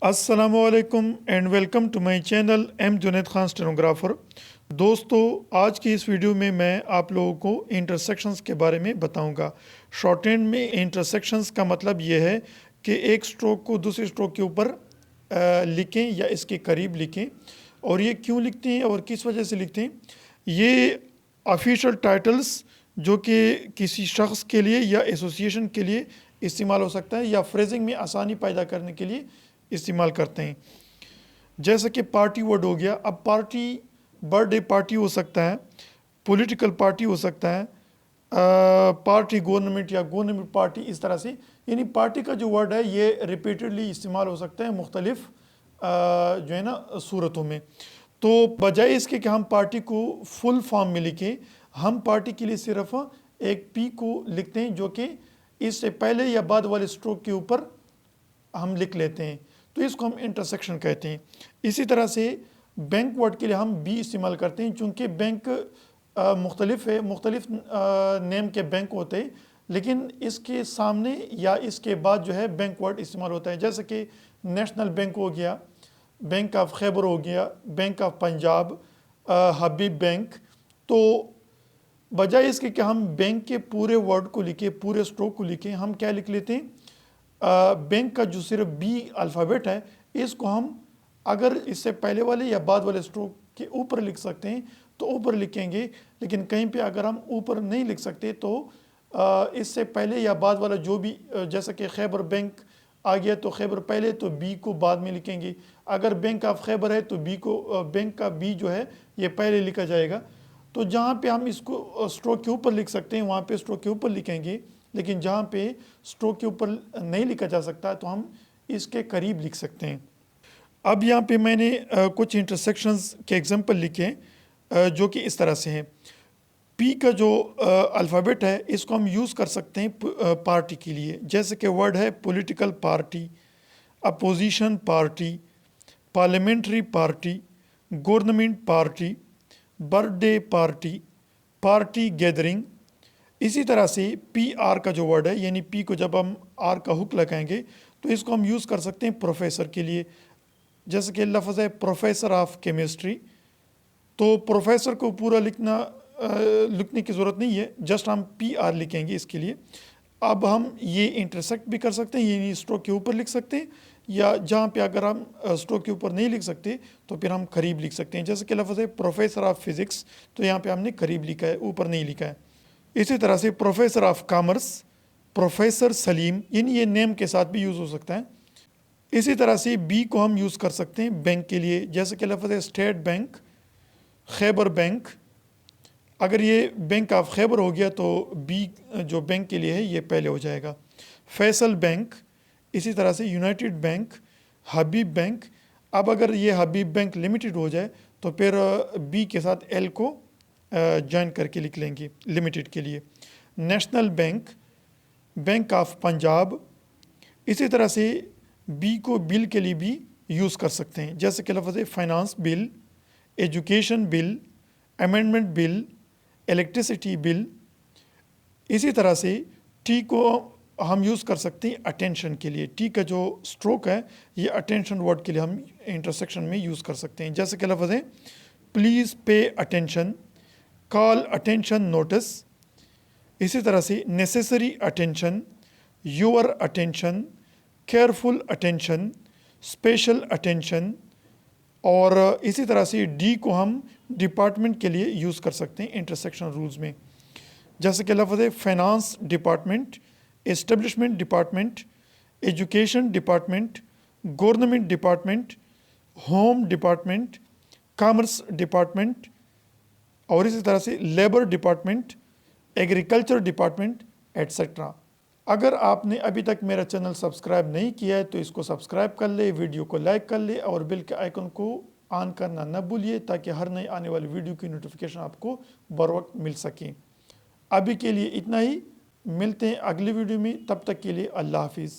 السلام علیکم and welcome to my channel I'm Junaid Khan stenographer. دوستو، آج کی اس ویڈیو میں آپ لوگوں کو انٹرسیکشنز کے بارے میں بتاؤں گا۔ شارٹ ہینڈ میں انٹرسیکشنز کا مطلب یہ ہے کہ ایک سٹروک کو دوسری سٹروک کے اوپر لکھیں یا اس کے قریب لکھیں، اور یہ کیوں لکھتے ہیں اور کس وجہ سے لکھتے ہیں۔ یہ آفیشیل ٹائٹلز جو کہ کسی شخص کے لیے یا ایسوسیشن کے لیے استعمال ہو سکتا ہے، یا فریزنگ میں آسانی پیدا کرنے کے لیے استعمال کرتے ہیں۔ جیسا کہ پارٹی ورڈ ہو گیا، اب پارٹی برتھ ڈے پارٹی ہو سکتا ہے، پولیٹیکل پارٹی ہو سکتا ہے، پارٹی گورنمنٹ یا گورنمنٹ پارٹی، اس طرح سے یعنی پارٹی کا جو ورڈ ہے یہ ریپیٹڈلی استعمال ہو سکتا ہے مختلف جو ہے نا صورتوں میں۔ تو بجائے اس کے کہ ہم پارٹی کو فل فارم میں لکھیں، ہم پارٹی کے لیے صرف ایک پی کو لکھتے ہیں جو کہ اس سے پہلے یا بعد والے اسٹروک کے اوپر ہم لکھ لیتے ہیں، تو اس کو ہم انٹرسیکشن کہتے ہیں۔ اسی طرح سے بینک ورڈ کے لیے ہم بی استعمال کرتے ہیں، چونکہ بینک مختلف ہے، مختلف نیم کے بینک ہوتے ہیں، لیکن اس کے سامنے یا اس کے بعد جو ہے بینک ورڈ استعمال ہوتا ہے، جیسے کہ نیشنل بینک ہو گیا، بینک آف خیبر ہو گیا، bank of Punjab, Habib bank. تو بجائے اس کے کہ ہم بینک کے پورے ورڈ کو لکھیں، پورے سٹروک کو لکھیں، ہم کیا لکھ لیتے ہیں، بینک کا جو صرف بی الفابیٹ ہے اس کو ہم اگر اس سے پہلے والے یا بعد والے سٹروک کے اوپر لکھ سکتے ہیں تو اوپر لکھیں گے، لیکن کہیں پہ اگر ہم اوپر نہیں لکھ سکتے تو اس سے پہلے یا بعد والا جو بھی، جیسا کہ خیبر بینک آ گیا تو خیبر پہلے تو بی کو بعد میں لکھیں گے، اگر بینک آف خیبر ہے تو بی کو، بینک کا بی جو ہے یہ پہلے لکھا جائے گا۔ تو جہاں پہ ہم اس کو سٹروک کے اوپر لکھ سکتے ہیں وہاں پہ سٹروک کے اوپر لکھیں گے، لیکن جہاں پہ سٹروک کے اوپر نہیں لکھا جا سکتا تو ہم اس کے قریب لکھ سکتے ہیں۔ اب یہاں پہ میں نے کچھ انٹرسیکشنز کے ایگزامپل لکھے جو کہ اس طرح سے ہیں۔ پی کا جو الفابیٹ ہے اس کو ہم یوز کر سکتے ہیں پارٹی کے لیے، جیسے کہ ورڈ ہے political party, opposition party, parliamentary party, government party, birth day party, party gathering. اسی طرح سے پی آر کا جو ورڈ ہے، یعنی پی کو جب ہم آر کا ہک لگائیں گے تو اس کو ہم یوز کر سکتے ہیں پروفیسر کے لیے، جیسے کہ لفظ ہے پروفیسر آف کیمسٹری۔ تو پروفیسر کو پورا لکھنے کی ضرورت نہیں ہے، جسٹ ہم پی آر لکھیں گے اس کے لیے۔ اب ہم یہ انٹرسیکٹ بھی کر سکتے ہیں، یعنی سٹروک کے اوپر لکھ سکتے ہیں، یا جہاں پہ اگر ہم سٹروک کے اوپر نہیں لکھ سکتے تو پھر ہم قریب لکھ سکتے ہیں، جیسے کہ لفظ ہے پروفیسر آف فزکس، تو یہاں پہ ہم نے قریب لکھا ہے، اوپر نہیں لکھا ہے۔ اسی طرح سے پروفیسر آف کامرس، پروفیسر سلیم، یعنی یہ نیم کے ساتھ بھی یوز ہو سکتا ہے۔ اسی طرح سے بی کو ہم یوز کر سکتے ہیں بینک کے لیے، جیسے کہ لفظ ہے اسٹیٹ بینک، خیبر بینک۔ اگر یہ بینک آف خیبر ہو گیا تو بی جو بینک کے لیے ہے یہ پہلے ہو جائے گا، فیصل بینک۔ اسی طرح سے یونائٹڈ بینک، حبیب بینک۔ اب اگر یہ حبیب بینک لمیٹڈ ہو جائے تو پھر بی کے ساتھ ایل کو جوائن کر کے لکھ لیں گے لمیٹڈ کے لیے، national bank, bank of Punjab. اسی طرح سے بی کو بل کے لیے بھی یوز کر سکتے ہیں، جیسے کہ لفظ ہے فائنانس بل، ایجوکیشن بل، امینڈمنٹ بل، الیکٹریسٹی بل۔ اسی طرح سے ٹی کو ہم یوز کر سکتے ہیں اٹینشن کے لیے، ٹی کا جو سٹروک ہے یہ اٹینشن ورڈ کے لیے ہم انٹرسیکشن میں یوز کر سکتے ہیں، جیسے کہ لفظ ہے please pay attention, call attention notice. اسی طرح سے necessary attention, your attention, careful attention, special attention. اور اسی طرح سے ڈی کو ہم ڈپارٹمنٹ کے لیے یوز کر سکتے ہیں انٹرسیکشن رولز میں، جیسے کہ لفظ ہے finance department, establishment department, education department, government department, home department, commerce department, اور اسی طرح سے labour department, agriculture department, etcetera. اگر آپ نے ابھی تک میرا چینل سبسکرائب نہیں کیا ہے تو اس کو سبسکرائب کر لے، ویڈیو کو لائک کر لے اور بیل کے آئیکن کو آن کرنا نہ بھولیے تاکہ ہر نئی آنے والی ویڈیو کی نوٹیفیکیشن آپ کو بروقت مل سکے۔ ابھی کے لیے اتنا ہی، ملتے ہیں اگلی ویڈیو میں، تب تک کے لیے اللہ حافظ۔